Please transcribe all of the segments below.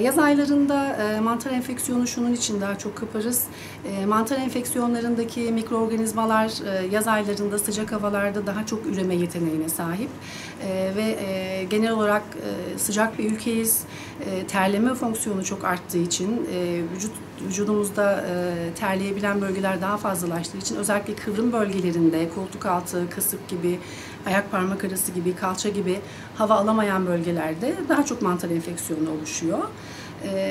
Yaz aylarında mantar enfeksiyonu şunun için daha çok kaparız. Mantar enfeksiyonlarındaki mikroorganizmalar yaz aylarında sıcak havalarda daha çok üreme yeteneğine sahip. Ve genel olarak sıcak bir ülkeyiz. Terleme fonksiyonu çok arttığı için vücudumuzda terleyebilen bölgeler daha fazlalaştığı için özellikle kıvrım bölgelerinde koltuk altı, kasık gibi, ayak parmak arası gibi, kalça gibi hava alamayan bölgelerde daha çok mantar enfeksiyonu oluşuyor.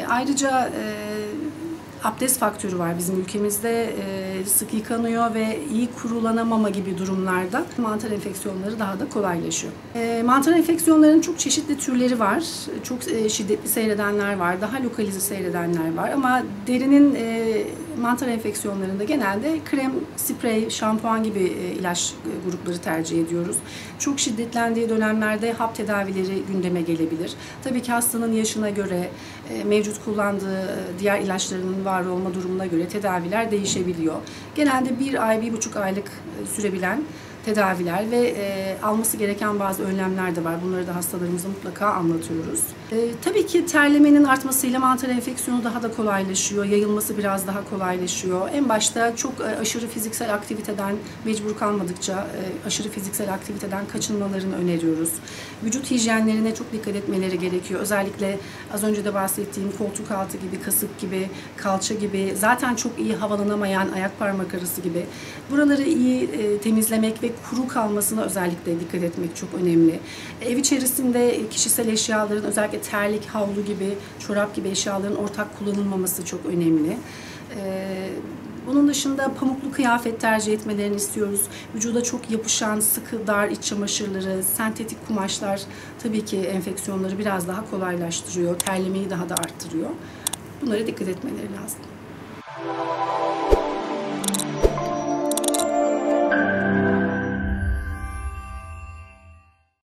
Ayrıca abdest faktörü var bizim ülkemizde. Sık yıkanıyor ve iyi kurulanamama gibi durumlarda mantar enfeksiyonları daha da kolaylaşıyor. Mantar enfeksiyonlarının çok çeşitli türleri var. Çok şiddetli seyredenler var, daha lokalize seyredenler var ama derinin mantar enfeksiyonlarında genelde krem, sprey, şampuan gibi ilaç grupları tercih ediyoruz. Çok şiddetlendiği dönemlerde hap tedavileri gündeme gelebilir. Tabii ki hastanın yaşına göre, mevcut kullandığı diğer ilaçlarının var olma durumuna göre tedaviler değişebiliyor. Genelde 1 ay, 1,5 aylık sürebilen tedaviler ve alması gereken bazı önlemler de var. Bunları da hastalarımıza mutlaka anlatıyoruz. Tabii ki terlemenin artmasıyla mantar enfeksiyonu daha da kolaylaşıyor. Yayılması biraz daha kolaylaşıyor. En başta çok aşırı fiziksel aktiviteden mecbur kalmadıkça aşırı fiziksel aktiviteden kaçınmalarını öneriyoruz. Vücut hijyenlerine çok dikkat etmeleri gerekiyor. Özellikle az önce de bahsettiğim koltuk altı gibi, kasık gibi, kalça gibi, zaten çok iyi havalanamayan ayak parmak arası gibi buraları iyi temizlemek ve kuru kalmasına özellikle dikkat etmek çok önemli. Ev içerisinde kişisel eşyaların, özellikle terlik, havlu gibi, çorap gibi eşyaların ortak kullanılmaması çok önemli. Bunun dışında pamuklu kıyafet tercih etmelerini istiyoruz. Vücuda çok yapışan, sıkı, dar iç çamaşırları, sentetik kumaşlar tabii ki enfeksiyonları biraz daha kolaylaştırıyor, terlemeyi daha da arttırıyor. Bunlara dikkat etmeleri lazım.